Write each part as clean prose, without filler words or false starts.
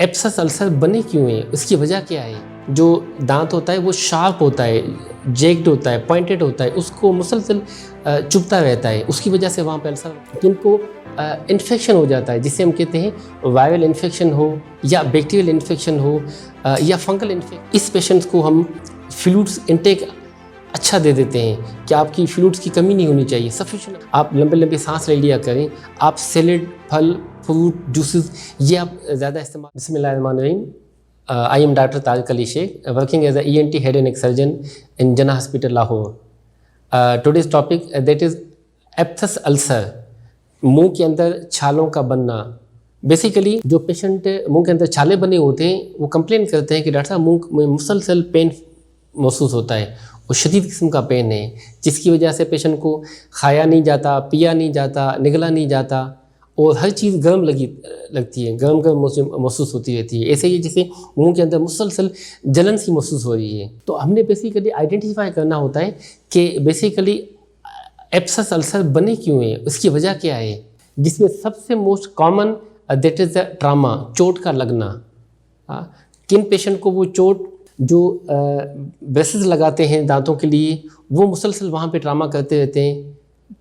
एब्सस ulcer बने क्यों हैं, उसकी वजह क्या है। जो दांत होता है वो शार्प होता है, जेक्ड होता है, पॉइंटेड होता है, उसको मुसलसल चुभता रहता है, उसकी वजह से वहाँ पे अल्सर जिनको इन्फेक्शन हो जाता है, जिसे हम कहते हैं वायरल इन्फेक्शन हो या बैक्टीरियल इन्फेक्शन हो या फंगल इन्फेक्शन। इस पेशेंट्स को हम फ्लूइड्स इनटेक अच्छा दे देते हैं कि आपकी फ्लूइड्स की कमी नहीं होनी चाहिए, सफिशिएंट आप लंबे लंबे सांस ले लिया करें। आप सैलेड, फल, फ्रूट, जूसेस ये आप ज़्यादा इस्तेमाल। बिस्मिल्लाहिर्रहमानिर्रहीम। I am Dr. Tariq Ali Sheikh, working as a ENT head and neck surgeon in Jinnah Hospital, Lahore. Today's topic that is abscess ulcer, मुंह के अंदर छालों का बनना। बेसिकली जो पेशेंट मुंह के अंदर छाले बने होते हैं वो कंप्लेन करते हैं कि डॉक्टर साहब मुंह में मुसलसल पेन महसूस होता है, वो शदीद किस्म का पेन है, जिसकी वजह से पेशेंट को खाया नहीं जाता, पिया नहीं जाता, निगला नहीं जाता और हर चीज़ गर्म लगती है, गर्म गर्म महसूस होती रहती है। ऐसे ही जैसे मुंह के अंदर मुसलसल जलन सी महसूस हो रही है। तो हमने बेसिकली आइडेंटिफाई करना होता है कि बेसिकली एब्सस अल्सर बने क्यों हैं, उसकी वजह क्या है। जिसमें सबसे most common that is the trauma, चोट का लगना। किन पेशेंट को वो चोट जो ब्रेसेस लगाते हैं दांतों के लिए वो मुसलसल वहाँ पे ट्रामा करते रहते हैं।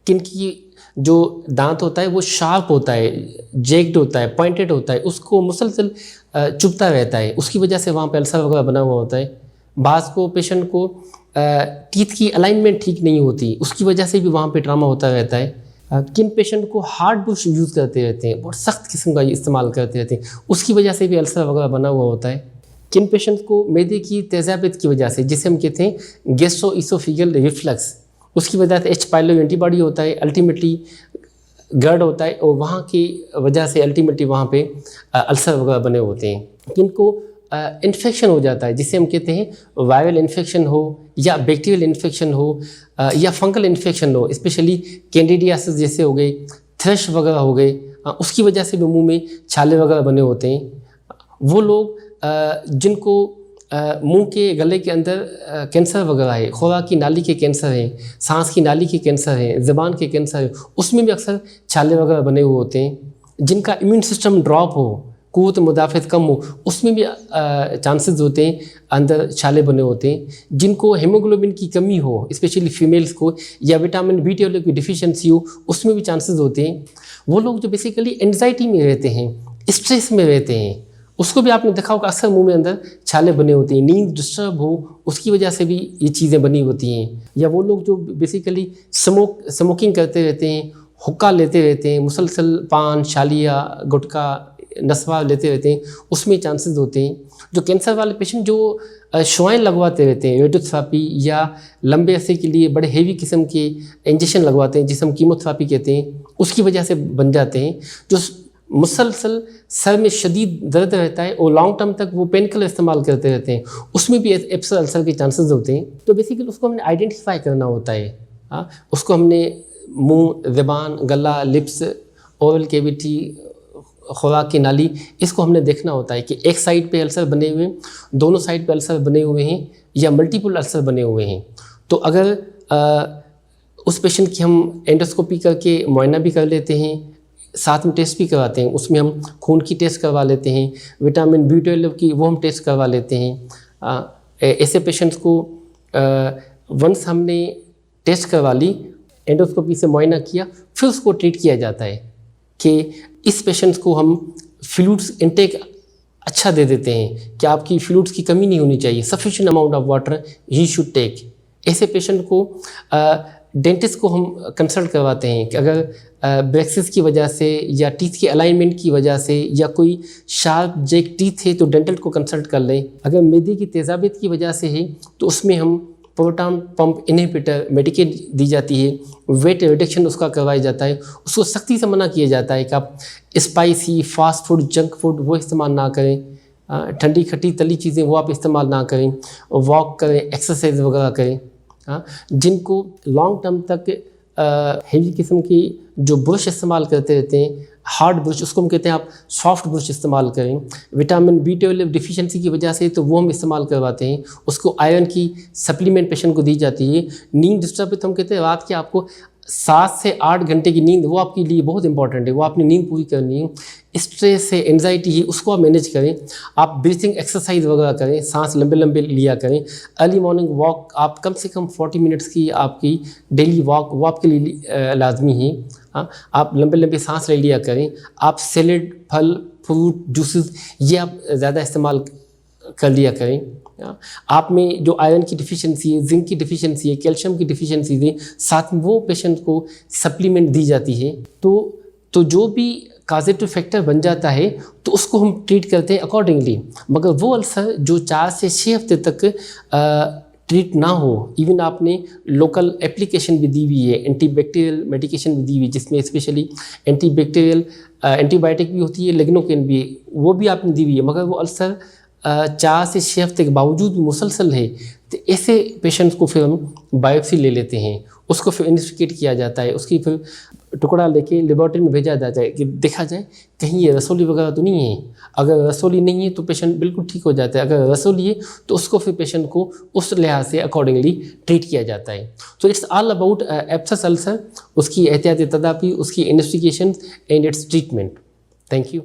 किन की जो दांत होता है वो शार्प होता है, जेक्ड होता है, पॉइंटेड होता है, उसको मुसलसल चुभता रहता है, उसकी वजह से वहाँ पे अल्सर वगैरह बना हुआ होता है। बाज़ को पेशेंट को टीथ की अलाइनमेंट ठीक नहीं होती, उसकी वजह से भी वहाँ पे ट्रामा होता रहता है। किन पेशेंट को हार्ड ब्रश यूज़ करते रहते हैं, बहुत सख्त किस्म का इस्तेमाल करते रहते हैं, उसकी वजह से भी अल्सर वगैरह बना हुआ होता है। किन पेशेंट्स को मैदे की तेज़ाबियत की वजह से, जिसे हम कहते हैं गैस्ट्रोइसोफेगल रिफ्लक्स, उसकी वजह से H. पाइलोरी एंटीबॉडी होता है, अल्टीमेटली गर्ड होता है और वहाँ की वजह से अल्टीमेटली वहाँ पे अल्सर वगैरह बने होते हैं। किनको इन्फेक्शन हो जाता है, जिसे हम कहते हैं वायरल इन्फेक्शन हो या बैक्टीरियल इन्फेक्शन हो या फंगल इन्फेक्शन हो, स्पेशली कैंडिडियासिस जैसे हो गए, थ्रश वगैरह हो गए, उसकी वजह से भी मुंह में छाले वगैरह बने होते हैं। वो लोग जिनको मुंह के गले के अंदर कैंसर वगैरह है, खुराक की नाली के कैंसर है, सांस की नाली के कैंसर है, ज़बान के कैंसर है, उसमें भी अक्सर छाले वगैरह बने हुए होते हैं। जिनका इम्यून सिस्टम ड्रॉप हो, क़ुव्वत मुदाफ़त कम हो, उसमें भी चांसेस होते हैं अंदर छाले बने होते हैं। जिनको हेमोग्लोबिन की कमी हो, स्पेशली फीमेल्स को, या विटामिन B12 की डिफिशिएंसी हो, उसमें भी चांसेस होते हैं। वो लोग जो बेसिकली एंग्जाइटी में रहते हैं, स्ट्रेस में रहते हैं, उसको भी आपने देखा होगा अक्सर मुंह में अंदर छाले बने होती हैं। नींद डिस्टर्ब हो, उसकी वजह से भी ये चीज़ें बनी होती हैं। या वो लोग जो बेसिकली स्मोकिंग करते रहते हैं, हुक्का लेते रहते हैं, मुसलसल पान, शालिया, गुटखा, नस्वा लेते रहते हैं, उसमें चांसेस होते हैं। जो कैंसर वाले पेशेंट जो शुआएं लगवाते रहते हैं, रेडियोथेरेपी, या लंबे अरसे के लिए बड़े हेवी किस्म के इंजेक्शन लगवाते हैं, जिसे हम कीमोथेरेपी कहते हैं, उसकी वजह से बन जाते हैं। जो मुसलसल सर में शदीद दर्द रहता है और लॉन्ग टर्म तक वो पेन किलर इस्तेमाल करते रहते हैं, उसमें भी एब्सस अल्सर के चांसेस होते हैं। तो बेसिकली उसको हमने आइडेंटिफाई करना होता है। उसको हमने मुंह, ज़बान, गला, लिप्स, ओरल कैविटी, खुराक की नाली, इसको हमने देखना होता है कि एक साइड पे अल्सर बने हुए हैं, दोनों साइड पे अल्सर बने हुए हैं, या मल्टीपल अल्सर बने हुए हैं। तो अगर उस पेशेंट की हम एंडोस्कोपी करके मुआयना भी कर लेते हैं, साथ में टेस्ट भी करवाते हैं, उसमें हम खून की टेस्ट करवा लेते हैं, विटामिन B12 की वो हम टेस्ट करवा लेते हैं। ऐसे पेशेंट्स को वंस हमने टेस्ट करवा ली, एंडोस्कोपी से मुआयना किया, फिर उसको ट्रीट किया जाता है कि इस पेशेंट्स को हम फ्लूइड्स इनटेक अच्छा दे देते हैं कि आपकी फ्लूइड्स की कमी नहीं होनी चाहिए, sufficient amount of water he should take. ऐसे पेशेंट को डेंटिस्ट को हम कंसल्ट करवाते हैं कि अगर ब्रेक्सिस की वजह से या टीथ के अलाइनमेंट की वजह से या कोई शार्प जेक टीथ है तो डेंटल को कंसल्ट कर लें। अगर मैदे की तेज़ाबियत की वजह से है तो उसमें हम प्रोटॉन पंप इनहिबिटर मेडिकेट दी जाती है, वेट रिडक्शन उसका करवाया जाता है। उसको सख्ती से मना किया जाता है कि आप spicy, fast food, junk food वो इस्तेमाल ना करें, ठंडी खट्टी तली चीज़ें वो आप इस्तेमाल ना करें, वॉक करें, एक्सरसाइज वगैरह करें। जिनको लॉन्ग टर्म तक हेवी किस्म की जो ब्रश इस्तेमाल करते रहते हैं, हार्ड ब्रश, उसको हम कहते हैं आप सॉफ्ट ब्रश इस्तेमाल करें। विटामिन B12 डिफिशिएंसी की वजह से तो वो हम इस्तेमाल करवाते हैं, उसको आयरन की सप्लीमेंट पेशेंट को दी जाती है। नींद डिस्टर्ब है तो हम कहते हैं रात के आपको 7 से 8 घंटे की नींद वो आपके लिए बहुत इंपॉर्टेंट है, वो आपने नींद पूरी करनी है। स्ट्रेस है, एंजाइटी है, उसको आप मैनेज करें। आप ब्रीथिंग एक्सरसाइज वगैरह करें, सांस लंबे लंबे लिया करें। अर्ली मॉर्निंग वॉक आप कम से कम 40 मिनट्स की आपकी डेली वॉक वो आपके लिए लाजमी है। हाँ, आप लंबे लंबे सांस ले लिया करें। आप सैलेड, फल, फ्रूट, जूसेस ये आप ज़्यादा इस्तेमाल कर लिया करें। आप में जो आयरन की डिफिशिएंसी है, जिंक की डिफिशिएंसी है, कैल्शियम की डिफिशिएंसी है, साथ में वो पेशेंट को सप्लीमेंट दी जाती है। तो जो भी काजेटिव फैक्टर बन जाता है तो उसको हम ट्रीट करते हैं अकॉर्डिंगली। मगर वो अल्सर जो 4 से 6 हफ्ते तक ट्रीट ना हो, इवन आपने लोकल एप्लीकेशन भी दी हुई है, एंटीबैक्टीरियल मेडिकेशन भी दी हुई है, जिसमें स्पेशली एंटीबैक्टीरियल एंटीबायोटिक भी होती है, लेग्नोकेन भी, वो भी आपने दी हुई है, मगर वो अल्सर 4 से 6 हफ्ते के बावजूद भी मुसलसल है, तो ऐसे पेशेंट्स को फिर हम बायोप्सी ले लेते हैं, उसको फिर इन्वेस्टिगेट किया जाता है, उसकी फिर टुकड़ा लेके लेबोरेटरी में भेजा जाता है कि देखा जाए कहीं ये रसौली वगैरह तो नहीं है। अगर रसौली नहीं है तो पेशेंट बिल्कुल ठीक हो जाता है, अगर रसौली है तो उसको फिर पेशेंट को उस लिहाज से अकॉर्डिंगली ट्रीट किया जाता है। तो it's all about abscess ulcer, उसकी एहतियाती तदाबीर, उसकी investigation and it's treatment. Thank you.